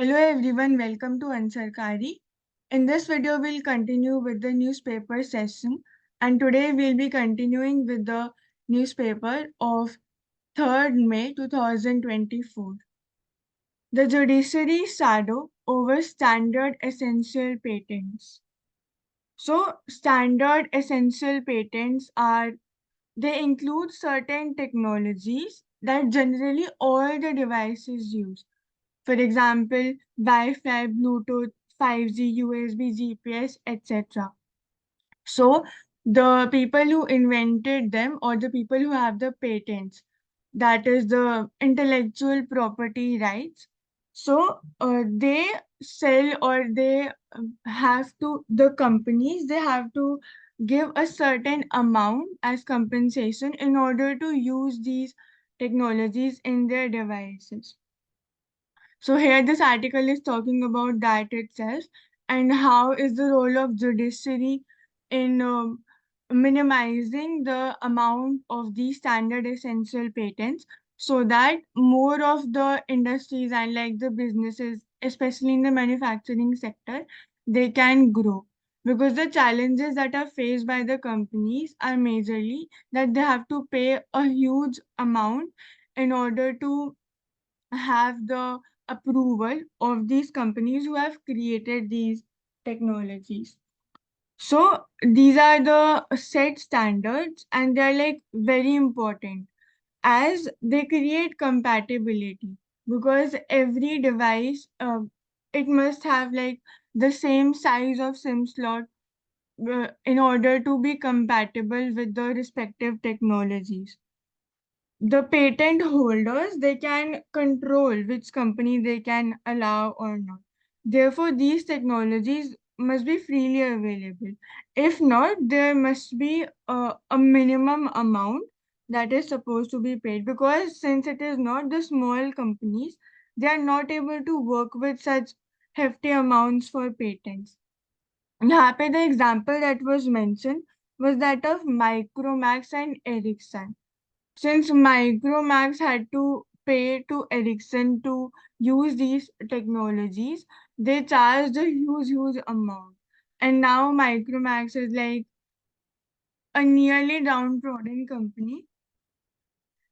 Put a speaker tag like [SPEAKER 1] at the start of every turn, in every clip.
[SPEAKER 1] Hello everyone, welcome to Ansarkari. In this video, we'll continue with the newspaper session, and today we'll be continuing with the newspaper of 3rd May 2024. The Judiciary Shadow over Standard Essential Patents. So, standard essential patents are they include certain technologies that generally all the devices use. For example, Wi-Fi, Bluetooth, 5G, USB, GPS, etc. So the people who invented them or the people who have the patents, that is the intellectual property rights. So they sell or they have to, the companies, they have to give a certain amount as compensation in order to use these technologies in their devices. So here this article is talking about that itself and how is the role of judiciary in minimizing the amount of these standard essential patents so that more of the industries and like the businesses, especially in the manufacturing sector, they can grow. Because the challenges that are faced by the companies are majorly that they have to pay a huge amount in order to have the approval of these companies who have created these technologies. So these are the set standards and they're like very important as they create compatibility because every device it must have like the same size of SIM slot in order to be compatible with the respective technologies. The patent holders they can control which company they can allow or not. Therefore these technologies must be freely available. If not, there must be a minimum amount that is supposed to be paid because since it is not the small companies, they are not able to work with such hefty amounts for patents. यहाँ पे the example that was mentioned was that of Micromax and Ericsson. Since Micromax had to pay to Ericsson to use these technologies, they charged a huge amount. And now Micromax is like a nearly downtrodden company.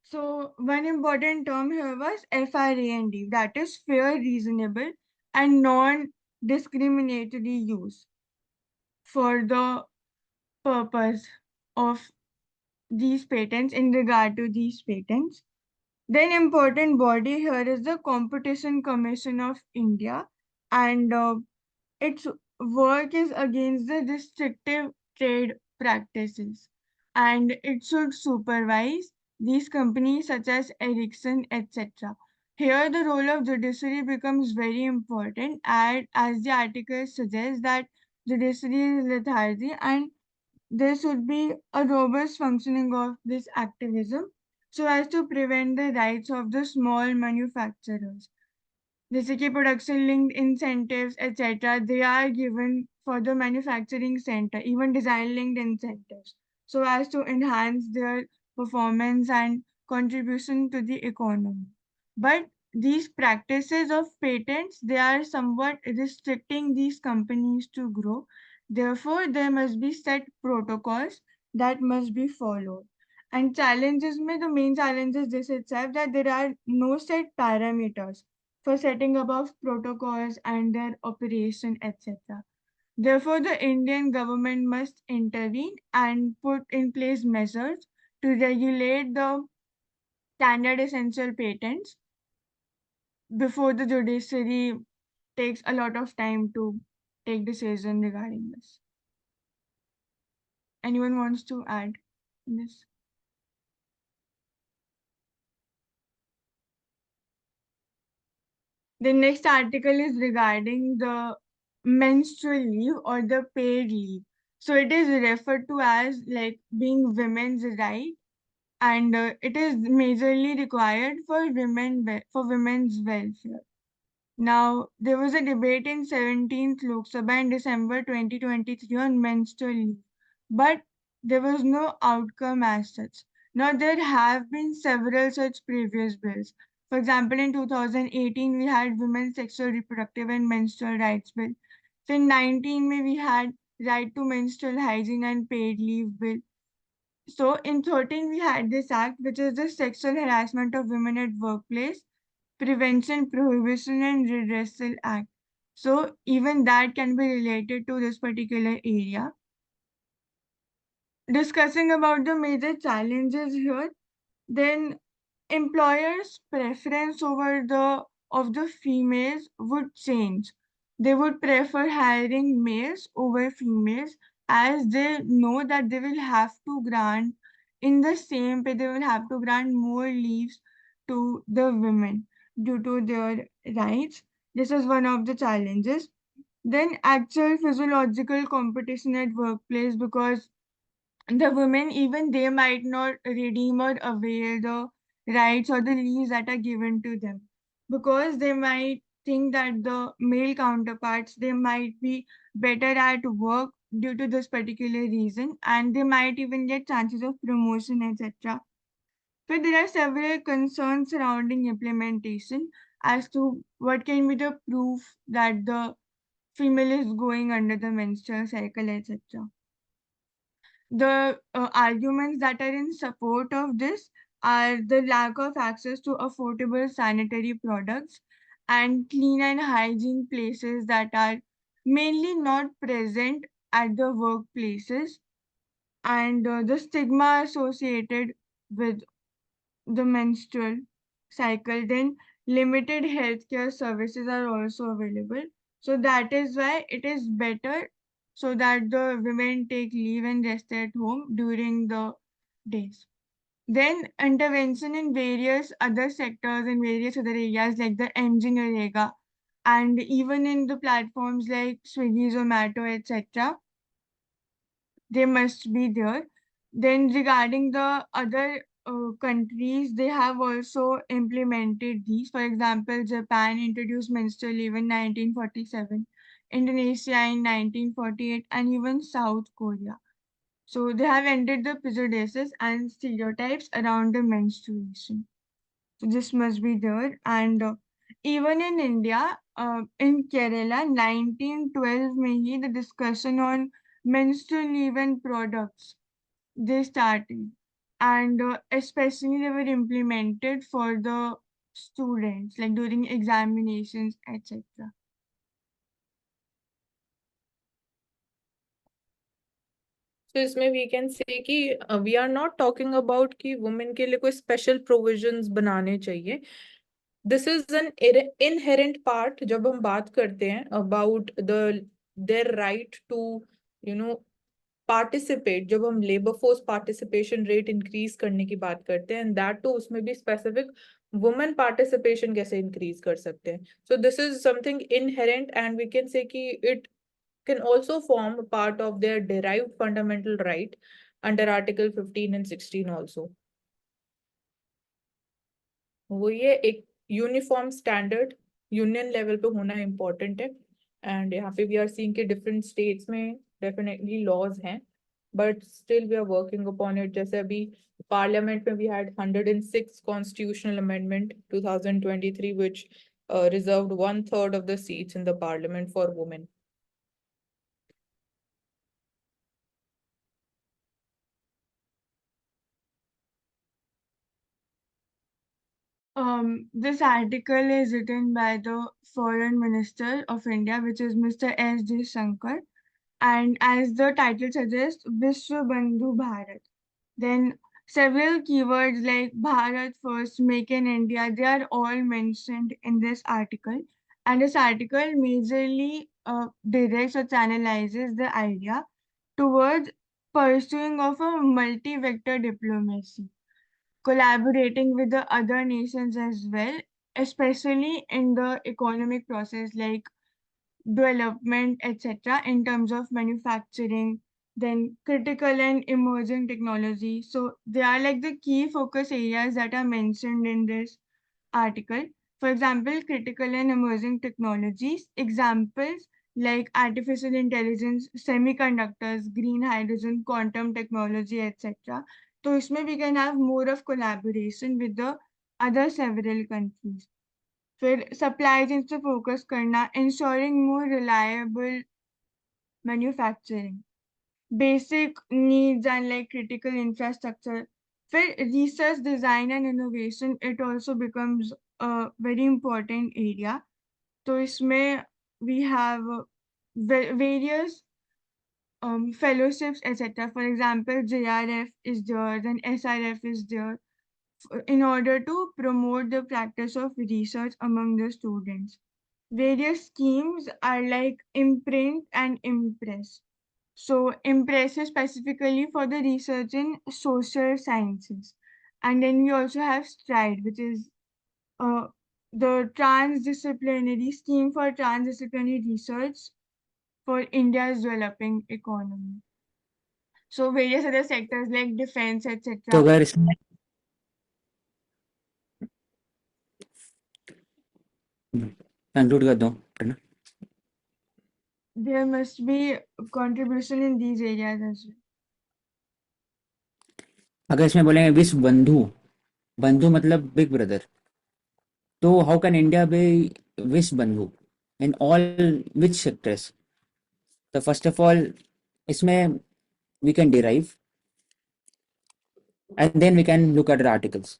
[SPEAKER 1] So one important term here was FRAND, that is fair, reasonable, and non-discriminatory use for the purpose of these patents in regard to these patents. Then important body here is the Competition Commission of India, and its work is against the restrictive trade practices, and it should supervise these companies such as Ericsson, etc. Here, the role of judiciary becomes very important, and as the article suggests that judiciary is lethargy and there should be a robust functioning of this activism so as to prevent the rights of the small manufacturers. जैसे कि production linked incentives, etc., they are given for the manufacturing center, even design linked incentives, so as to enhance their performance and contribution to the economy. But these practices of patents, they are somewhat restricting these companies to grow. Therefore, there must be set protocols that must be followed. And challenges, the main challenge is this itself that there are no set parameters for setting up of protocols and their operation, etc. Therefore, the Indian government must intervene and put in place measures to regulate the standard essential patents before the judiciary takes a lot of time to take decision regarding this. Anyone wants to add this? The next article is regarding the menstrual leave or the paid leave. So it is referred to as like being women's right, and it is majorly required for for women's welfare. Now there was a debate in 17th Lok Sabha in December 2023 on menstrual leave, but there was no outcome as such. Now there have been several such previous bills. For example, in 2018, we had Women's Sexual, Reproductive and Menstrual Rights Bill. So in 19 May, we had Right to Menstrual Hygiene and Paid Leave Bill. So in 13, we had this act, which is the Sexual Harassment of Women at Workplace, Prevention, Prohibition and Redressal Act. So even that can be related to this particular area. Discussing about the major challenges here, then employers' preference over the of the females would change. They would prefer hiring males over females as they know that they will have to grant in the same pay, they will have to grant more leaves to the women due to their rights. This is one of the challenges. Then actual physiological competition at workplace, because the women, even they might not redeem or avail the rights or the leaves that are given to them, because they might think that the male counterparts, they might be better at work due to this particular reason, and they might even get chances of promotion, etc. But there are several concerns surrounding implementation as to what can be the proof that the female is going under the menstrual cycle, etc. The arguments that are in support of this are the lack of access to affordable sanitary products and clean and hygiene places that are mainly not present at the workplaces, and the stigma associated with the menstrual cycle. Then limited healthcare services are also available, so that is why it is better so that the women take leave and rest at home during the days. Then intervention in various other sectors and various other areas like the MG Narega, and even in the platforms like Swiggy, Zomato, etc., they must be there. Then regarding the other countries, they have also implemented these. For example, Japan introduced menstrual leave in 1947, Indonesia in 1948, and even South Korea. So they have ended the prejudices and stereotypes around the menstruation. So this must be there. And even in India, in Kerala, 1912 में ही the discussion on menstrual leave and products, they started. And especially they were implemented for the students, like during examinations, etc.
[SPEAKER 2] So इसमें we can say कि we are not talking about कि women के लिए कोई special provisions बनाने चाहिए. This is an inherent part जब हम बात करते हैं about their right to you know participate. जब हम labor force participation rate increase करने की बात करते हैं, and that too उसमें भी specific women participation कैसे increase कर सकते हैं. So this is something inherent, and we can say कि it can also form a part of their derived fundamental right under Article 15 and 16 also. वो ये एक यूनिफॉर्म स्टैंडर्ड यूनियन लेवल पे होना इम्पोर्टेंट है. एंड यहाँ पे वी आर सीइंग के डिफरेंट स्टेट्स में डेफिनेटली लॉज हैं, but still we are working upon it. जैसे अभी पार्लियामेंट में we had 106 constitutional amendment 2023 which reserved 1/3 of the seats in the parliament for women.
[SPEAKER 1] This article is written by the Foreign Minister of India, which is Mr. S. J. Shankar. And as the title suggests, Vishwa Bandhu Bharat. Then several keywords like Bharat First, Make in India, they are all mentioned in this article. And this article majorly directs or channelizes the idea towards pursuing of a multi-vector diplomacy, collaborating with the other nations as well, especially in the economic process like development, etc., in terms of manufacturing, then critical and emerging technology. So they are like the key focus areas that are mentioned in this article. For example, critical and emerging technologies, examples like artificial intelligence, semiconductors, green hydrogen, quantum technology, etc. So इसमें we can have more of collaboration with the other several countries. फिर supply chains पे focus करना, ensuring more reliable manufacturing, basic needs and like critical infrastructure. फिर research, design and innovation, it also becomes a very important area. तो इसमें we have various fellowships, etc. For example, JRF is there, then SRF is there, in order to promote the practice of research among the students. Various schemes are like Imprint and Impress. So, Impress is specifically for the research in social sciences. And then we also have STRIDE, which is uh, the transdisciplinary scheme for transdisciplinary research for India's developing economy. So various other sectors like defense,
[SPEAKER 3] तो
[SPEAKER 1] etc.
[SPEAKER 3] अगर इसमें conclude कर दो है ना,
[SPEAKER 1] There must be contribution in these areas as well.
[SPEAKER 3] अगर इसमें बोलेंगे विश्व बंधु, बंधु मतलब बिग ब्रदर, तो हाउ कैन इंडिया बी विश्व बंधु इन ऑल विच सेक्टर्स? तो फर्स्ट ऑफ ऑल इसमें we can derive and then we can look at articles.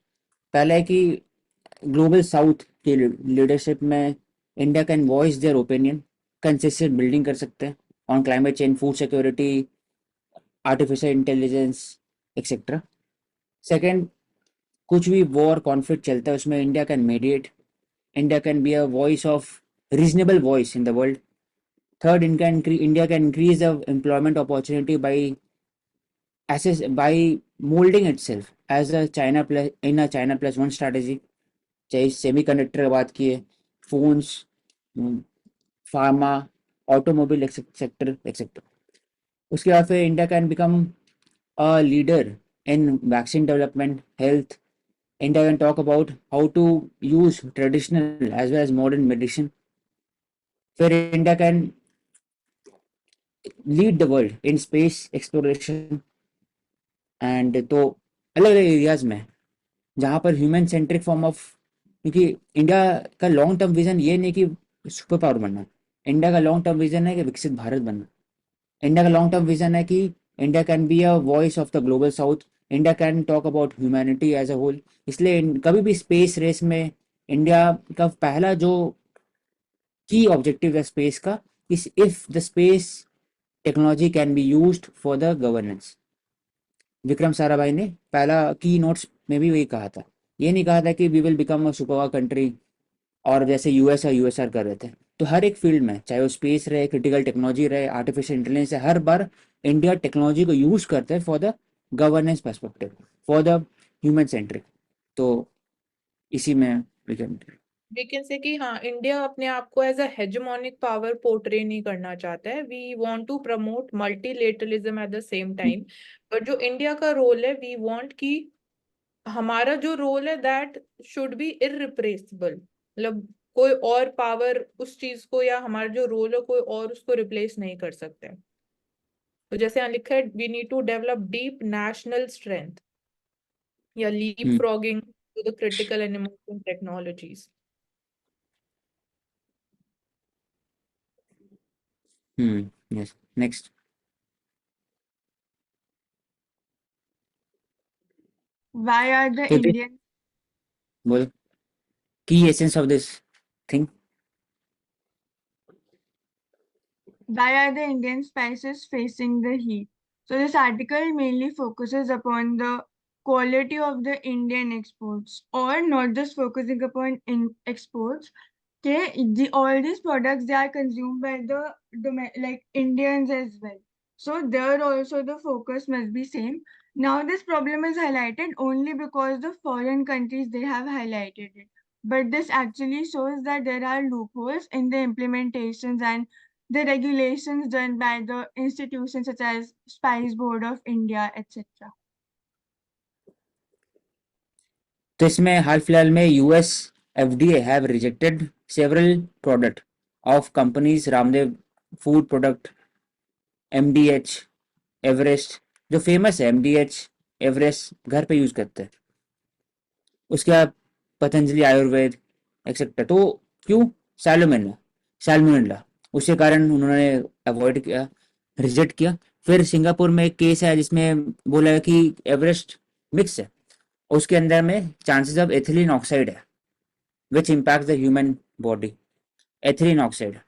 [SPEAKER 3] पहला है कि ग्लोबल साउथ की लीडरशिप में India can voice their opinion, consistent building कर सकते हैं on climate change, food security, artificial intelligence etcetera. Second, कुछ भी वॉर कॉन्फ्लिक्ट चलता है उसमें India can mediate, India can be a voice of reasonable voice in the world. Third, India can increase the employment opportunity by molding itself as a China plus in a China plus one strategy, चाहे semiconductor की बात की है, phones, pharma, automobile sector etcetera. उसके बाद फिर India can become a leader in vaccine development, health. India can talk about how to use traditional as well as modern medicine. फिर India can lead the world in space exploration and, तो अलग अलग areas में जहाँ पर human centric form of, क्योंकि India का long term vision ये नहीं कि सुपर पावर बनना, इंडिया का लॉन्ग टर्म विजन है कि विकसित भारत बनना। इंडिया का लॉन्ग टर्म विजन है कि India can be a voice of the global south, India can talk about humanity as a whole. इसलिए कभी भी स्पेस रेस में इंडिया का पहला जो की ऑब्जेक्टिव है स्पेस का, इस if the space technology can be used for the governance. Vikram Sarabhai ने पहला की नोट्स में भी वही कहा था, ये नहीं कहा था कि we will become a super country और जैसे यूएस और यूएसआर कर रहे थे। तो हर एक फील्ड में, चाहे वो स्पेस रहे, क्रिटिकल टेक्नोलॉजी रहे, आर्टिफिशियल इंटेलिजेंस है, हर बार इंडिया टेक्नोलॉजी को यूज करते हैं for the governance perspective, for the human centric. तो इसी में
[SPEAKER 2] वी कैन से कि हाँ, इंडिया अपने आप को as a hegemonic power portray नहीं करना चाहता है। We want to promote multilateralism at the same time. But जो इंडिया का रोल है, वी वांट कि हमारा जो रोल है दैट शुड बी इररिप्लेसेबल। मतलब कोई और पावर उस चीज को या हमारा जो रोल है कोई और उसको रिप्लेस नहीं कर सकते। तो जैसे यहाँ लिखा है, we need to develop deep national strength या leap frogging to the critical and emerging technologies.
[SPEAKER 3] Yes, next
[SPEAKER 1] Why are the
[SPEAKER 3] फिर
[SPEAKER 1] Indian
[SPEAKER 3] बोल की essence of this thing.
[SPEAKER 1] why are the Indian spices facing the heat? So this article mainly focuses upon the quality of the Indian exports, or not just focusing upon in exports. Okay, all these products they are consumed by the like Indians as well. So there also the focus must be same. Now this problem is highlighted only because the foreign countries they have highlighted it. But this actually shows that there are loopholes in the implementations and the regulations done by the institutions such as Spice Board of India, etc.
[SPEAKER 3] तो इसमें हाल फिलहाल में US FDA have rejected several product of companies Ramdev food product, MDH, Everest, जो famous है MDH Everest घर पे use करते हैं। उसके बाद पतंजलि आयुर्वेद एक्सेट्रा। तो क्यों? सैल्मोनेला उसके कारण उन्होंने अवॉइड किया, रिजेक्ट किया। फिर सिंगापुर में एक केस है जिसमें बोला है कि एवरेस्ट मिक्स है, उसके अंदर में चांसेस ऑफ एथिलीन ऑक्साइड है which impact the human body. Ethylene oxide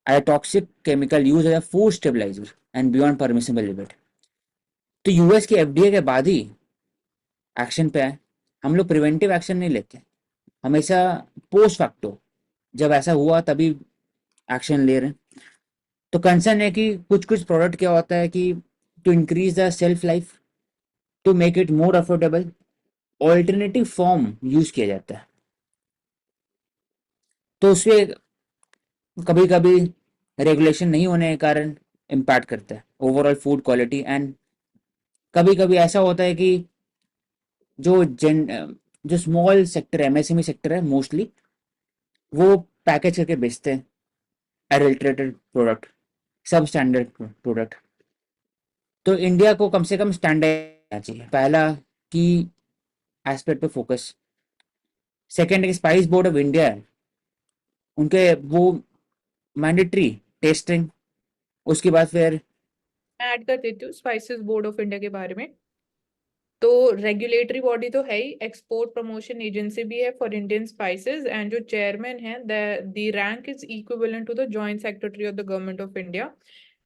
[SPEAKER 3] a toxic chemical used as a food stabilizer and beyond permissible limit। तो यूएस की एफडीए के बाद ही एक्शन पे है। हम लोग प्रिवेंटिव एक्शन नहीं लेते, हमेशा पोस्ट फैक्टो जब ऐसा हुआ तभी एक्शन ले रहे हैं। तो कंसर्न है कि कुछ कुछ प्रोडक्ट क्या होता है कि to increase the shelf life, to make it more affordable, alternative form use किया जाता है। तो उससे कभी कभी रेगुलेशन नहीं होने के कारण इम्पैक्ट करता है ओवरऑल फूड क्वालिटी। एंड कभी कभी ऐसा होता है कि जो जो स्मॉल सेक्टर एमएसएमई सेक्टर है मोस्टली वो पैकेज करके बेचते हैं एडल्ट्रेटेड प्रोडक्ट, सब स्टैंडर्ड प्रोडक्ट। तो इंडिया को कम से कम स्टैंडर्ड चाहिए, पहला की एस्पेक्ट पे फोकस। सेकेंड है स्पाइस बोर्ड ऑफ इंडिया, उनके वो मैंडेटरी टेस्टिंग, उसके बाद फिर
[SPEAKER 2] मैं ऐड कर देती हूँ स्पाइसेस बोर्ड ऑफ इंडिया के बारे में। तो रेगुलेटरी बॉडी तो है ही, एक्सपोर्ट प्रमोशन एजेंसी भी है फॉर इंडियन स्पाइसेस, एंड जो चेयरमैन है the rank is equivalent to the joint secretary of the government of India,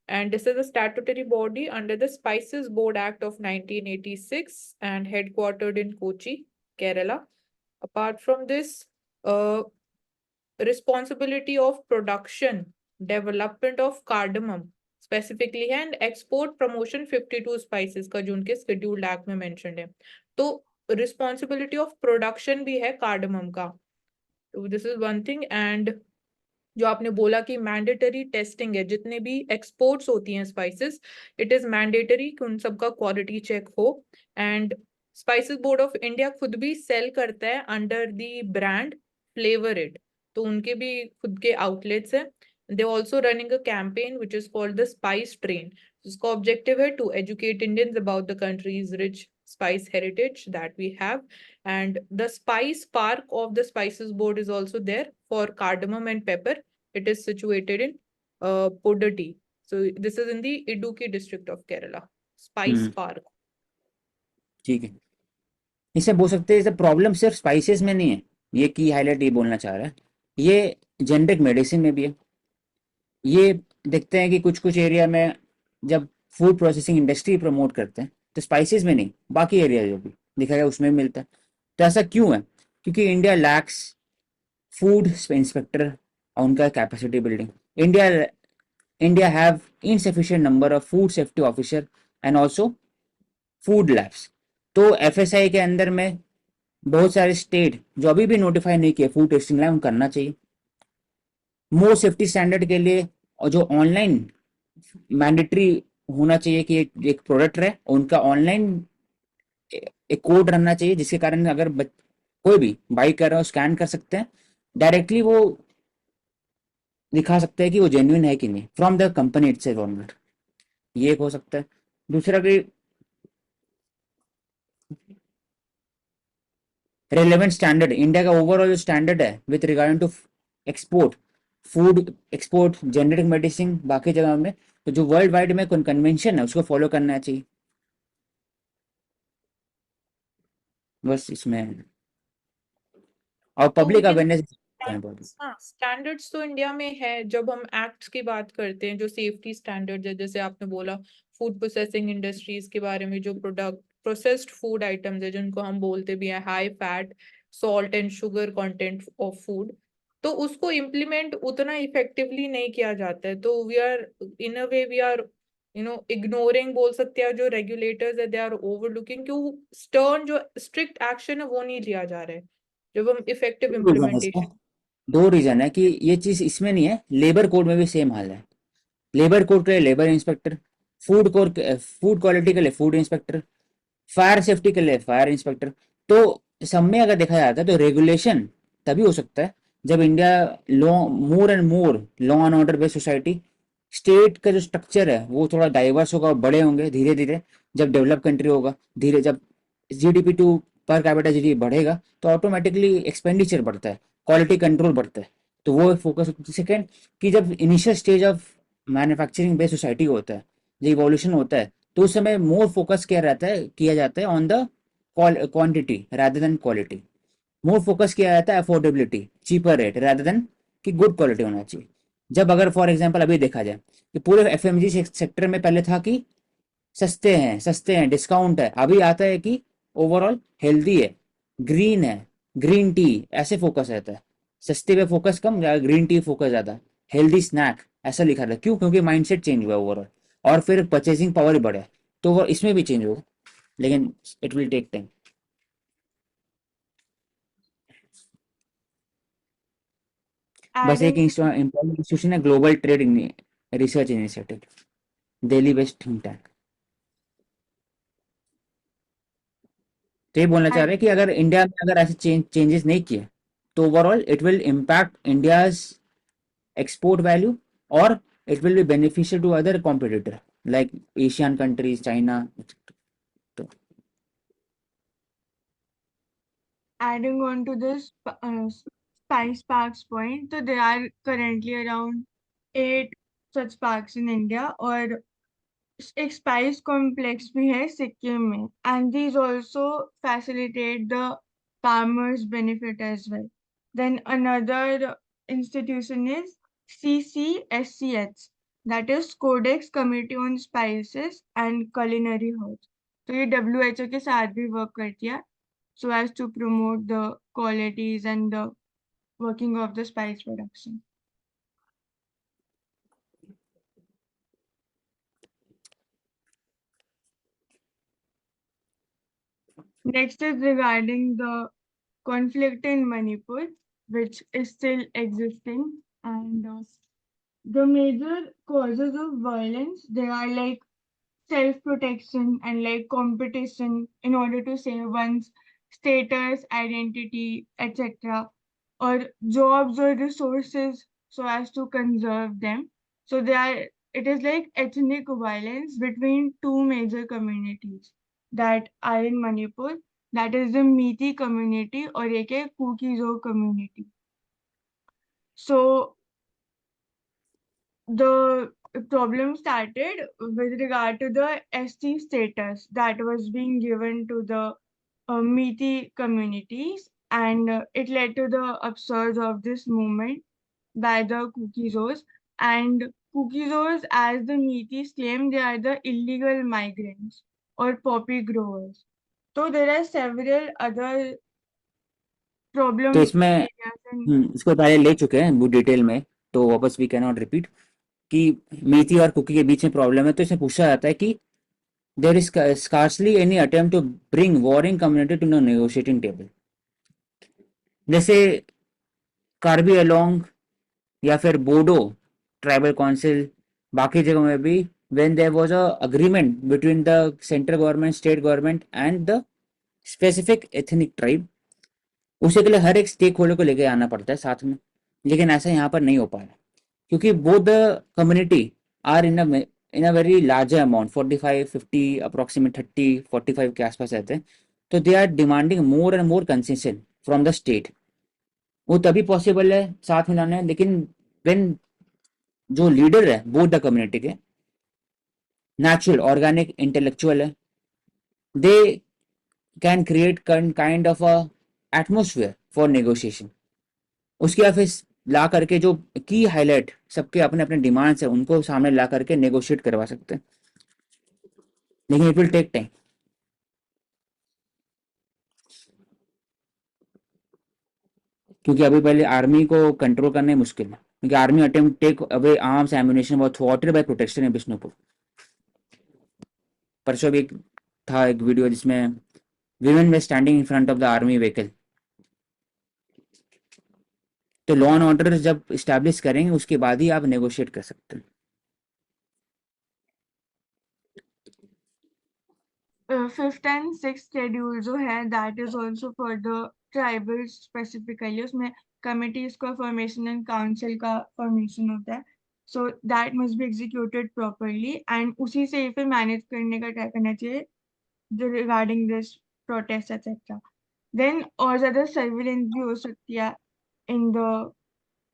[SPEAKER 2] and this is a statutory body under the Spices Board Act of 1986 and headquartered in Kochi, Kerala. Apart from this, responsibility of production, development of cardamom specifically है, and export promotion 52 spices का जो उनके scheduled act में mentioned है। तो responsibility of production भी है cardamom का। तो this is one thing। and जो आपने बोला कि मैंडेटरी टेस्टिंग है, जितने भी एक्सपोर्ट्स होती हैं स्पाइसेस, इट इज मैंडेटरी कि उन सबका क्वालिटी चेक हो। And spices board of India खुद भी सेल करता है under the brand Flavorit, तो उनके भी खुद के आउटलेट्स हैं। They also running a campaign which is called the spice train, जिसका ऑब्जेक्टिव है to educate Indians about the country's rich spice heritage that we have। and the spice park of the spices board is also there for cardamom and pepper। it is situated in Podati, so this is in the Idukki district of Kerala, spice park।
[SPEAKER 3] ठीक है, इससे बोल सकते हैं problem सिर्फ spices में नहीं है, ये की हाईलाइट ये बोलना चाह रहा है, ये जेनरिक मेडिसिन में भी है। ये देखते हैं कि कुछ कुछ एरिया में जब फूड प्रोसेसिंग इंडस्ट्री प्रमोट करते हैं तो स्पाइसेस में नहीं, बाकी एरिया जो भी दिखा गया उसमें मिलता है। तो ऐसा क्यों है? क्योंकि इंडिया लैक्स फूड इंस्पेक्टर और उनका capacity building. India have insufficient number of food safety officer and also food labs. तो एफएसआई के अंदर में बहुत सारे स्टेट जो अभी भी नोटिफाई नहीं किए फूड टेस्टिंग लैब, करना चाहिए मोर सेफ्टी स्टैंडर्ड के लिए। और जो ऑनलाइन मैंडेटरी होना चाहिए कि एक प्रोडक्ट रहे, उनका ऑनलाइन एक कोड रहना चाहिए जिसके कारण अगर कोई भी बाई कर रहा है स्कैन कर सकते हैं, डायरेक्टली वो दिखा सकते हैं कि वो जेन्युइन है कि नहीं from the company itself owner. ये एक हो सकता है। दूसरा कि रेलेवेंट स्टैंडर्ड, इंडिया का ओवरऑल स्टैंडर्ड है with regarding to export food, export generic medicine बाकी जगह में, तो जो वर्ल्ड वाइड में कन्वेंशन है उसको फॉलो करना चाहिए। बस इसमें और पब्लिक अवेयरनेस।
[SPEAKER 2] हाँ, स्टैंडर्ड्स तो इंडिया में है। जब हम एक्ट्स की बात करते हैं, जो सेफ्टी स्टैंडर्ड्स है, जैसे आपने बोला फूड प्रोसेसिंग इंडस्ट्रीज के बारे में, जो प्रोडक्ट प्रोसेस्ड फूड आइटम्स है जिनको हम बोलते भी हैं high fat, salt and sugar content of food, तो उसको इम्प्लीमेंट उतना इफेक्टिवली नहीं किया जाता है। तो we are in a way we are ignoring बोल सकते हैं जो रेगुलेटर्स है, दे आर ओवरलुकिंग, क्यों स्टर्न जो स्ट्रिक्ट एक्शन है वो नहीं लिया जा रहा है जब हम इफेक्टिव इम्प्लीमेंटेशन।
[SPEAKER 3] दो रीजन है कि ये चीज इसमें नहीं है, लेबर कोड में भी सेम हाल है। लेबर कोड के लिए लेबर इंस्पेक्टर, फूड क्वालिटी के लिए फूड इंस्पेक्टर, फायर सेफ्टी के लिए फायर इंस्पेक्टर। तो सब में अगर देखा जाता है तो रेगुलेशन तभी हो सकता है जब India law more and more law and order based society, state का जो स्ट्रक्चर है वो थोड़ा डाइवर्स होगा और बड़े होंगे धीरे धीरे, जब डेवलप कंट्री होगा, धीरे जब GDP to per capita GDP बढ़ेगा तो ऑटोमेटिकली एक्सपेंडिचर बढ़ता है, क्वालिटी कंट्रोल बढ़ता है। तो वो एक फोकस होता है। सेकेंड, कि जब initial stage of manufacturing based society होता है, जो इवोल्यूशन होता है, तो उस समय मोर फोकस किया जाता है on the quantity rather than quality. More focus किया जाता है affordability, cheaper rate rather than कि गुड क्वालिटी होना चाहिए। जब अगर फॉर एग्जांपल अभी देखा जाए कि पूरे एफएमजी सेक्टर में पहले था कि सस्ते हैं, डिस्काउंट है, अभी आता है कि ओवरऑल हेल्दी है, ग्रीन है, ग्रीन टी, ऐसे फोकस रहता है। सस्ते पे फोकस कम, ग्रीन टी फोकस ज्यादा, हेल्दी स्नैक ऐसा लिखा था। क्यों? क्योंकि माइंडसेट चेंज हुआ ओवरऑल, और फिर परचेसिंग पावर बढ़ा है, तो वो इसमें भी चेंज होगा, लेकिन इट विल टेक टाइम। बस एक
[SPEAKER 1] Adding,
[SPEAKER 3] इम्पोर्टेंट इंस्टीट्यूशन है, global trade research initiative, Delhi based think tank. तो ये बोलना चाह
[SPEAKER 1] and
[SPEAKER 3] रहे हैं कि अगर इंडिया में अगर ऐसे चेंजेस नहीं किए तो overall it will impact India's export value, और it will be beneficial to other competitor like Asian countries, China. तो
[SPEAKER 1] adding on to this spice parks point, so there are currently around 8 such parks in India, और एक spice complex भी है सिक्किम में, and these also facilitate the farmers benefit as well. Then another institution is CCSCH, that is Codex Committee on Spices and Culinary Herbs. तो ये WHO के साथ भी वर्क करती है, so as to promote the qualities and the working of the spice production. Next is regarding the conflict in Manipur, which is still existing, and the major causes of violence, they are like self-protection and like competition in order to save one's status, identity, etc., or jobs or resources so as to conserve them. So they are, it is like ethnic violence between two major communities that are in Manipur. That is the Methi community or एक है Kuki-Zo community. So the problem started with regard to the ST status that was being given to the Methi communities, and it led to the upsurge of this movement by the Kukizos. And Kukizos, as the Metis claim, they are the illegal migrants or poppy growers. So there are several other
[SPEAKER 3] तो
[SPEAKER 1] problem
[SPEAKER 3] इसमें
[SPEAKER 1] areas in
[SPEAKER 3] इसको पहले ले चुके हैं वो detail में, तो वापस वी कैन नॉट रिपीट कि मीठी और कुकी के बीच में प्रॉब्लम है। तो इसमें पूछा जाता है कि there is scarcely any attempt to bring warring community to no negotiating table. जैसे कार्बी अलोंग या फिर बोडो ट्राइबल काउंसिल, बाकी जगहों में भी when there was a agreement between the central government, state government and the specific ethnic tribe, उसे के लिए हर एक स्टेक होल्डर को लेके आना पड़ता है साथ में। लेकिन ऐसा यहाँ पर नहीं हो पा रहा, क्योंकि both the community are in a very larger amount, 45 50 approximate 30 45 के आसपास रहते हैं। तो they are demanding more and more concession from the state. वो तभी पॉसिबल है साथ में लाना है, लेकिन व्हेन जो लीडर है बोथ द कम्युनिटी के नेचुरल ऑर्गेनिक इंटेलेक्चुअल है, they can create kind of a atmosphere for negotiation. उसके बाद फिर ला करके जो की हाईलाइट सबके अपने अपने डिमांड्स है उनको सामने ला करके नेगोशिएट करवा सकते हैं, लेकिन इट विल टेक टाइम। क्योंकि अभी पहले आर्मी को कंट्रोल करना ही मुश्किल है, क्योंकि army attempt take away arms ammunition was थ्वाटेड बाय प्रोटेक्शन इन बिष्णुपुर। परसों भी एक था एक वीडियो जिसमें विमेन वे standing in front of the army vehicle. तो लॉ एंड ऑर्डर जब स्टैब्लिश करेंगे उसके बाद ही आप नेगोशिएट कर सकते हैं।
[SPEAKER 1] फिफ्थ एंड सिक्स शेड्यूल जो है that is also for the tribal specifically, उसमें कमिटीज का फॉर्मेशन एंड काउंसिल का फॉर्मेशन होता है, so that must be executed properly, and उसी से ही फिर मैनेज करने का ट्राई करना चाहिए regarding this protest etcetera. then और ज़्यादा सर्विलेंस भी हो सकती है in the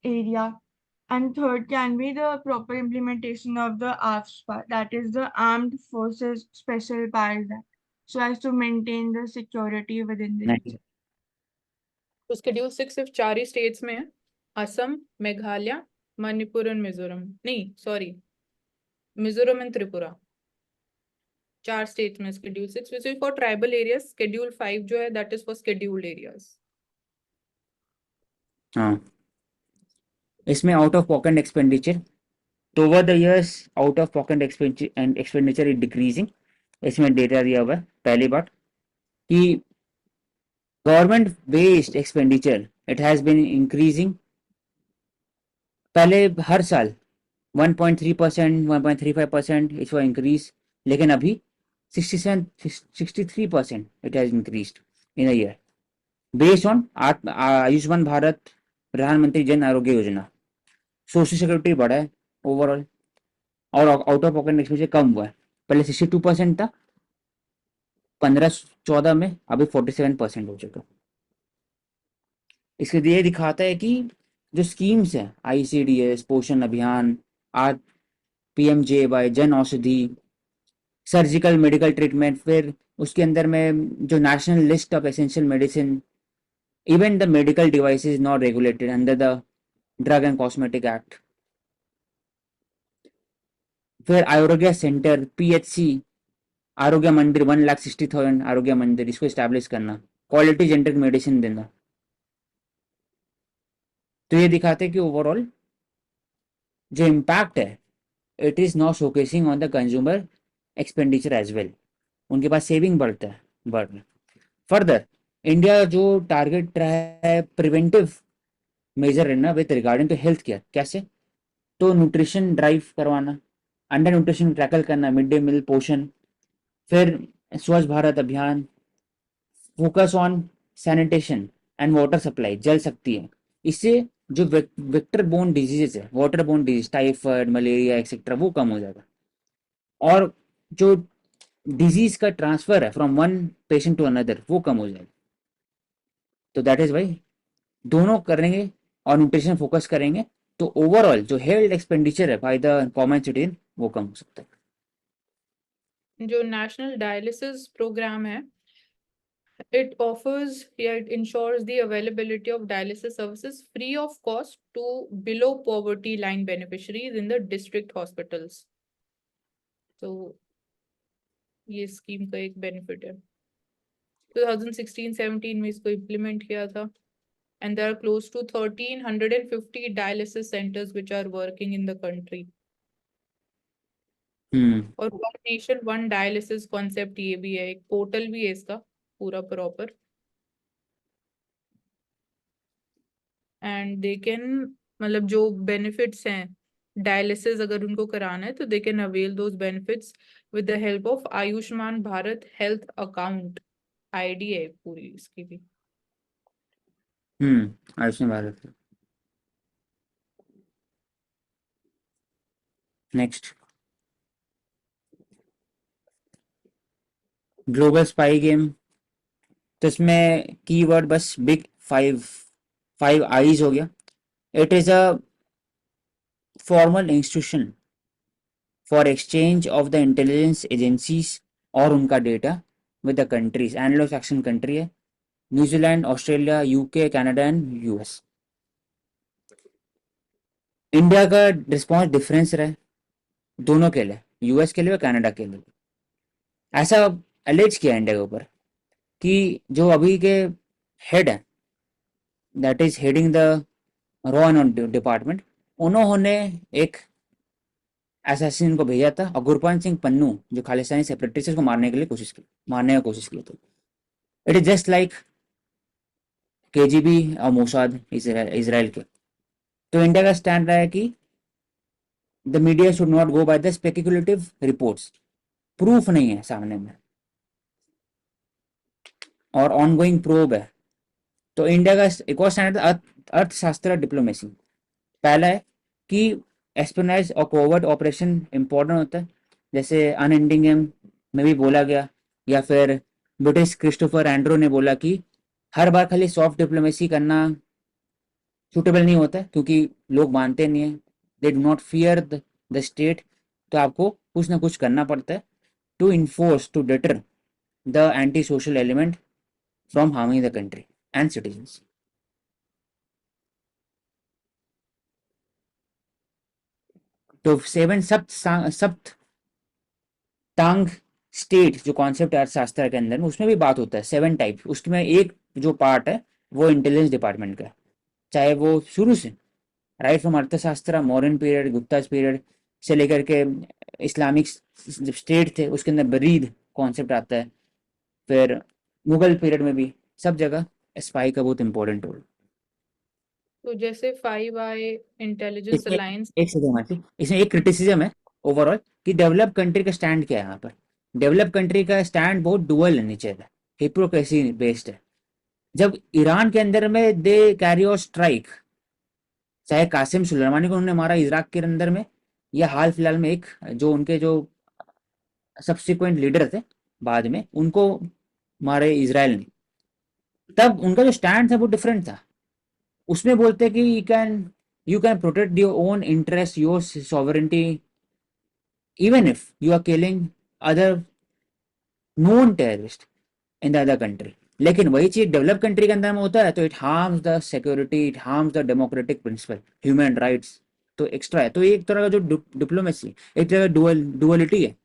[SPEAKER 1] area. And third can be the proper implementation of the AFSPA, that is the Armed Forces Special Powers Act, so as to maintain the security within the
[SPEAKER 3] Nice.
[SPEAKER 1] region.
[SPEAKER 2] तो schedule 6 सिर्फ 4 ही states में है, Assam, Meghalaya, Manipur and Mizoram, नहीं sorry, Mizoram and Tripura, 4 states में schedule 6 which is for tribal areas. Schedule 5 जो है that is for scheduled areas.
[SPEAKER 3] हाँ, इसमें आउट ऑफ पॉकेट एक्सपेंडिचर, तो over the years out of pocket expenditure is decreasing. इसमें डेटा दिया हुआ है। पहली बात कि government based expenditure it has been increasing. पहले हर साल 1.3%, 1.35% इट वाज इंक्रीज, लेकिन अभी 63% it has increased in a year based on Ayushman Bharat प्रधानमंत्री जन आरोग्य योजना। सोशल सिक्योरिटी बढ़ा है ओवरऑल, और आउट ऑफ पॉकेट एक्सपेंडिचर कम हुआ है। पहले 62% था 15-14 में, अभी 47% हो चुका। इसके ये दिखाता है कि जो स्कीम्स है ICDS, पोषण अभियान, आज PMJY, Jan Aushadhi, surgical medical treatment, फिर उसके अंदर में जो national list of essential medicine, even the medical devices not regulated under the drug and cosmetic act, फिर आरोग्य सेंटर PHC, आरोग्य मंदिर 1,60,000 आरोग्य मंदिर, इसको इस्टेब्लिश करना, क्वालिटी जेनरिक मेडिसिन देना। तो ये दिखाते हैं कि ओवरऑल जो इम्पैक्ट है it is not showcasing on the consumer expenditure as well. उनके पास सेविंग बढ़ता है, बढ़ रहा है। फर्दर इंडिया जो टारगेट रहा है प्रिवेंटिव मेजर है ना with regarding to health care, कैसे? तो न्यूट्रिशन ड्राइव करवाना, अंडर न्यूट्रिशन टैकल करना, मिड डे मील पोषण, फिर Swachh Bharat Abhiyan, focus on sanitation and water supply, जल सकती है। इससे जो वेक्टर बोर्न डिजीजेस है, water borne disease, typhoid, malaria etcetera, वो कम हो जाएगा। और जो डिजीज का ट्रांसफर है from one patient to another, वो कम हो जाएगा। तो दैट इज वाई दोनों करेंगे और न्यूट्रिशन फोकस करेंगे तो ओवरऑल जो हेल्थ एक्सपेंडिचर है बाय द कॉमन सिटीजन वो कम हो सकता है।
[SPEAKER 2] जो नेशनल डायलिसिस प्रोग्राम है, it offers, yeah, it ensures the availability of dialysis services free of cost to below poverty line beneficiaries in the district hospitals. तो ये स्कीम का एक बेनिफिट है। 2016-17 में इसको इम्प्लीमेंट किया था। And there are close to 1,350 dialysis centers which are working in the country. और one nation one dialysis concept ये भी है, एक पोर्टल भी है इसका पूरा प्रॉपर, एंड दे कैन, मतलब जो बेनिफिट्स हैं डायलिसिस अगर उनको कराना है तो they can avail those benefits with the help of Ayushman Bharat health account. ID है पूरी इसकी भी।
[SPEAKER 3] Ayushman Bharat. Next, global spy game. तो इसमें कीवर्ड बस बिग फाइव आईज हो गया। It is a formal institution for exchange of the intelligence agencies और उनका data with the countries. Anglo Saxon country है, New Zealand, Australia, UK, Canada and US। India का response difference रहा है दोनों के लिए, US के लिए और कनाडा के लिए। ऐसा एलिज किया इंडिया के ऊपर कि जो अभी के हेड है, that is heading the raw and department, उन्होंने एक असैसिन को भेजा था और गुरपाल सिंह पन्नू जो खालिस्तानी सेपरेटिस्ट को मारने की कोशिश की थी। It is just like KGB और मोसाद इसराइल के। तो इंडिया का स्टैंड रहा है कि the media should not go by the speculative reports, proof नहीं है सामने में और ऑनगोइंग प्रोब है। तो इंडिया का एक और स्टैंड अर्थशास्त्र डिप्लोमेसी। पहला है कि एस्पियोनेज और कोवर्ट ऑपरेशन इंपॉर्टेंट होता है, जैसे अनएंडिंग गेम में भी बोला गया, या फिर ब्रिटिश क्रिस्टोफर एंड्रो ने बोला कि हर बार खाली सॉफ्ट डिप्लोमेसी करना सूटेबल नहीं होता है, क्योंकि लोग मानते नहीं है, they do not fear the state. तो आपको कुछ ना कुछ करना पड़ता है to enforce, to deter the anti social element from harming the country and citizens. तो सेवन सप्त टांग स्टेट जो कॉन्सेप्ट है अर्थशास्त्र के अंदर में, उसमें भी बात होता है 7 टाइप। उसमें एक जो पार्ट है वो इंटेलिजेंस डिपार्टमेंट का है, चाहे वो शुरू से राइट फ्रॉम अर्थशास्त्र, मॉडर्न पीरियड, गुप्ता पीरियड से लेकर के इस्लामिक जब स्टेट थे उसके अंदर बरीद कॉन्सेप्ट आता है, फिर मुगल पीरियड में भी, सब जगह स्पाई का बहुत इंपॉर्टेंट रोल।
[SPEAKER 2] तो जैसे 5i इंटेलिजेंस
[SPEAKER 3] इसमें
[SPEAKER 2] अलायंस।
[SPEAKER 3] एक सेकंड मानसी, इसमें एक क्रिटिसिज्म है ओवरऑल कि डेवलप कंट्री का स्टैंड क्या है यहाँ पर। डेवलप कंट्री का स्टैंड बहुत डुअल है, नीचे है, हिप्रोक्रेसी बेस्ड है। जब ईरान के अंदर में दे कैरी और स्ट्राइक, चाहे कासिम सुलेमानी को उन्होंने मारा इराक के अंदर में, या हाल फिलहाल में एक जो उनके जो सब्सिक्वेंट लीडर थे बाद में उनको मारे इसराइल ने, तब उनका जो स्टैंड था वो डिफरेंट था। उसमें बोलते हैं कि you can protect your own interest, your sovereignty, even if you are killing other known terrorist in the other country. लेकिन वही चीज डेवलप कंट्री के अंदर में होता है तो it harms the security, it harms the democratic principle, human rights. तो एक्स्ट्रा है, तो ये एक तरह का जो डिप्लोमेसी, एक तरह का डुअलिटी है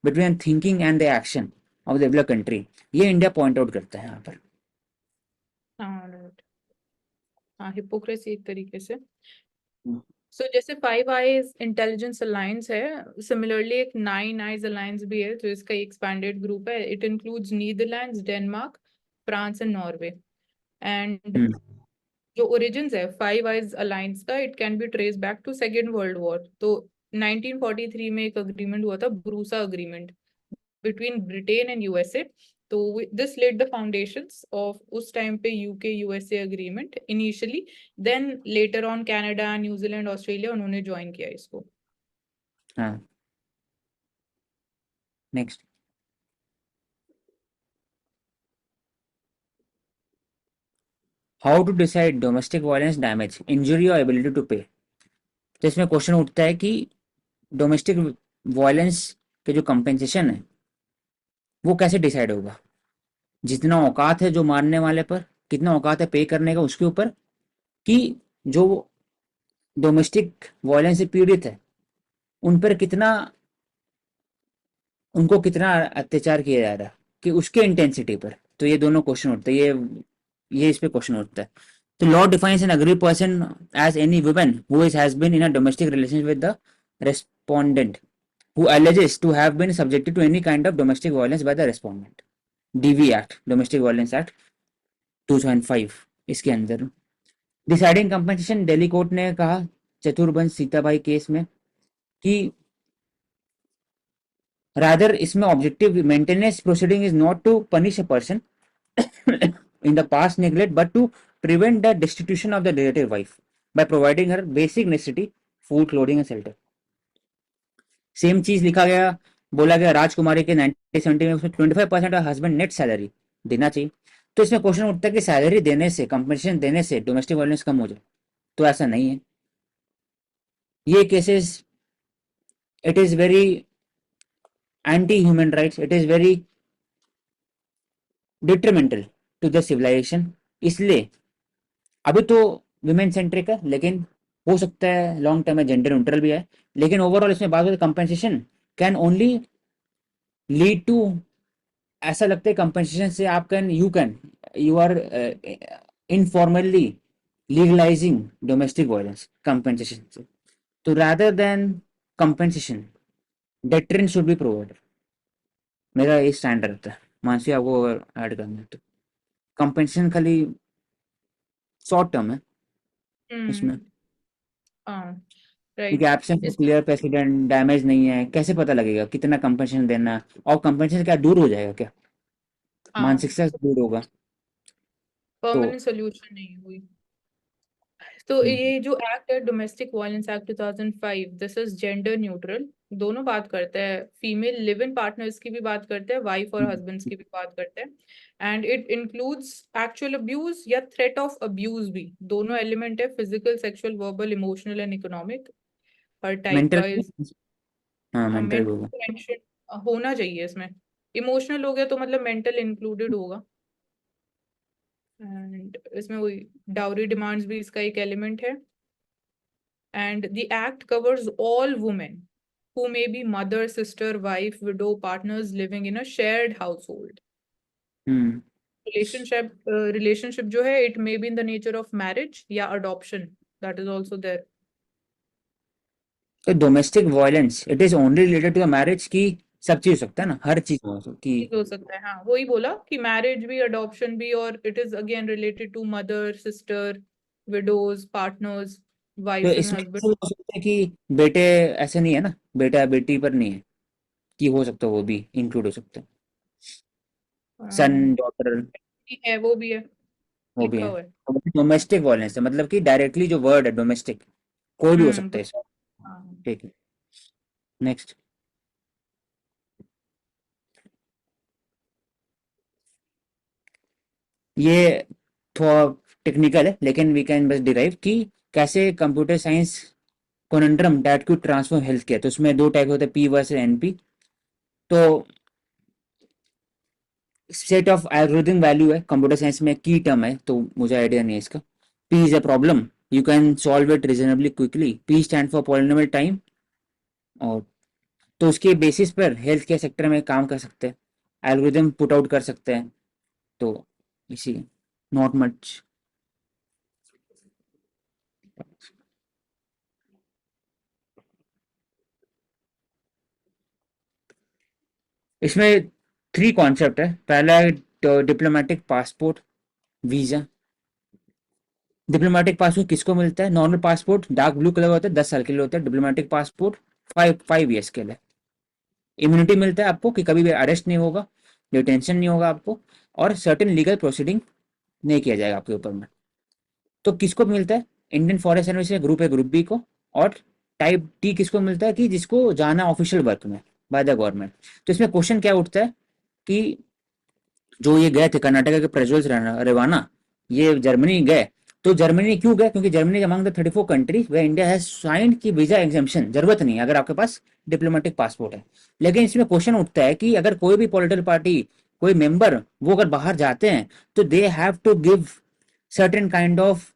[SPEAKER 3] between thinking and the action of develop country, ये इंडिया पॉइंट आउट करता है यहाँ पर।
[SPEAKER 2] हाँ राइट, हाँ हिपोक्रेसी एक तरीके से।
[SPEAKER 3] हम्म।
[SPEAKER 2] सो जैसे 5i इंटेलिजेंस अलायंस है, सिमिलरली एक 9 आईज अलायंस भी है जो इसका एक्सपैंडेड ग्रुप है। It includes Netherlands, Denmark, France and Norway. And
[SPEAKER 3] hmm.
[SPEAKER 2] जो ओरिजिन्स है 5 आईज अलायंस का, it can be trace back to second world war. तो 1943 में एक अग्रीमेंट हुआ था, BRUSA agreement, between Britain and USA. तो this led the foundations of उस टाइम पे UK USA agreement initially. Then later on Canada, New Zealand, Australia उन्होंने join किया इसको।
[SPEAKER 3] हाँ, next. How to decide domestic violence damage, injury और ability to pay. तो इसमें क्वेश्चन उठता है कि डोमेस्टिक वायलेंस के जो कंपेंसेशन है वो कैसे डिसाइड होगा। जितना औकात है जो मारने वाले पर, कितना औकात है पे करने का उसके ऊपर, कि जो डोमेस्टिक वायलेंस से पीड़ित है उन पर कितना, उनको कितना अत्याचार किया जा रहा है, कि उसके इंटेंसिटी पर। तो ये दोनों क्वेश्चन उठते हैं, ये इस पे क्वेश्चन उठता है। तो law defines an aggrieved person as any woman who has been in a domestic relationship with the respondent who alleges to have been subjected to any kind of domestic violence by the respondent। DV act, domestic violence act 2005, इसके अंदर deciding compensation, Delhi court ने कहा चतुर्भुज Sitabai case में कि rather इसमें objective maintenance proceeding is not to punish a person in the past neglect but to prevent the destitution of the relative wife by providing her basic necessity, food, clothing and shelter. Same चीज लिखा गया, बोला गया राजकुमारी के 1970 में उसमें 25% of husband net salary देना चाहिए। तो इसमें क्वेश्चन उठता है कि सैलरी देने से, कंपनसेशन देने से डोमेस्टिक वायलेंस कम हो जाए, तो ऐसा नहीं है। ये cases, it is very anti human rights, it is very detrimental to the civilisation. इसलिए अभी तो विमेन सेंट्रिक है, लेकिन हो सकता है लॉन्ग टर्म में जेंडर न्यूट्रल भी है। लेकिन ओवरऑल इसमें बात होती है compensation can only lead to, ऐसा लगता है कंपनसेशन से आप you are informally legalising domestic violence compensation से। तो rather than compensation, deterrent should be provided, मेरा ये स्टैंड रहता है। मानसी आपको अगर ऐड करना है तो कंपनसेशन खाली शॉर्ट टर्म है इसमें,
[SPEAKER 2] हाँ
[SPEAKER 3] क्योंकि
[SPEAKER 2] राइट।
[SPEAKER 3] एब्सेंस ऑफ
[SPEAKER 2] इस
[SPEAKER 3] क्लियर प्रेसिडेंट, डैमेज नहीं है, कैसे पता लगेगा कितना कंपनसेशन देना है, और कंपनसेशन क्या दूर हो जाएगा क्या,
[SPEAKER 2] हाँ
[SPEAKER 3] मानसिकता से दूर होगा। तो
[SPEAKER 2] परमानेंट सोल्यूशन नहीं हुई। तो
[SPEAKER 3] हम्म,
[SPEAKER 2] ये जो एक्ट है domestic violence act 2005, this is gender neutral. दोनों बात करते हैं, फीमेल लिव इन पार्टनर्स की भी बात करते हैं, वाइफ और हस्बैंड्स की भी बात करते हैं, and it includes actual abuse या थ्रेट ऑफ अब्यूज भी, दोनों एलिमेंट है, physical, sexual, verbal, emotional and economic. Her type
[SPEAKER 3] mental,
[SPEAKER 2] का इज
[SPEAKER 3] हाँ मेंटल होगा।
[SPEAKER 2] मेंशन होना चाहिए इसमें, इमोशनल हो गया तो मतलब मेंटल इंक्लूडेड होगा। एंड इसमें वही डाउरी डिमांड्स भी इसका एक एलिमेंट है। And the act covers all women who may be mother, sister, wife, widow, partners living in a shared household.
[SPEAKER 3] Hmm
[SPEAKER 2] Relationship जो है, it may be in the nature of marriage या adoption, that is also there.
[SPEAKER 3] तो domestic violence it is only related to the marriage की, सब चीज हो सकता है ना, हर चीज हो सकती
[SPEAKER 2] चीज हो सकता है, हाँ वही बोला कि मैरिज भी, अडॉप्शन भी, और it is again related to mother, sister, widows, partners,
[SPEAKER 3] तो
[SPEAKER 2] वाइफ्स एंड
[SPEAKER 3] इसमें
[SPEAKER 2] हस्बैंड।
[SPEAKER 3] ऐसे हो सकता है कि बेटे, ऐसे नहीं है ना, बेटा बेटी पर नहीं है कि हो सकता है, वो भी इंक्लूड हो सकता है, सन डॉटर
[SPEAKER 2] है, वो भी है,
[SPEAKER 3] वो भी
[SPEAKER 2] लिखा
[SPEAKER 3] है।
[SPEAKER 2] हुआ है।
[SPEAKER 3] डोमेस्टिक वायलेंस है मतलब कि डायरेक्टली जो वर्ड है डोमेस्टिक, कोई भी हो सकता है
[SPEAKER 2] कुछ
[SPEAKER 3] इसमें।
[SPEAKER 2] हाँ।
[SPEAKER 3] ठीक है, नेक्स्ट। ये थोड़ा टेक्निकल है लेकिन वी कैन बस डिराइव कि कैसे computer science conundrum that could transform health care. तो उसमें दो टाइप होते हैं, पी वर्सेस एनपी। तो सेट ऑफ एल्गोरिथम वैल्यू है, कंप्यूटर साइंस में की टर्म है तो मुझे आइडिया नहीं है इसका। P is a problem, you can solve it reasonably quickly. P stand for polynomial time. और तो उसके बेसिस पर हेल्थ केयर सेक्टर में काम कर सकते हैं, एल्गोरिथम पुट आउट कर सकते हैं। तो इसी, नॉट मच। इसमें थ्री कॉन्सेप्ट है। पहला है diplomatic passport, visa. Diplomatic passport किसको मिलता है? Normal passport dark blue colour होता है, 10 साल के लिए होता है। डिप्लोमेटिक पासपोर्ट 5 ईयर्स के लिए। इम्यूनिटी मिलता है आपको कि कभी भी अरेस्ट नहीं होगा, डिटेंशन नहीं होगा आपको, और सर्टेन लीगल प्रोसीडिंग नहीं किया जाएगा आपके ऊपर में। तो किसको मिलता है? इंडियन फॉरेन सर्विस ग्रुप है, ग्रुप बी को। और टाइप टी किसको मिलता है? कि जिसको जाना ऑफिशियल वर्क में बाय द गवर्नमेंट। तो इसमें क्वेश्चन क्या उठता है कि जो ये गए थे कर्नाटका के प्रज्वल रेवाना, ये जर्मनी गए। तो जर्मनी क्यों गए? क्योंकि Germany among the 34 countries way India has signed की वीजा एग्जेम्पशन जरूरत नहीं है अगर आपके पास डिप्लोमेटिक पासपोर्ट है। लेकिन इसमें क्वेश्चन उठता है कि अगर कोई भी पॉलिटिकल पार्टी, कोई मेंबर, वो अगर बाहर जाते हैं तो they have to give certain kind of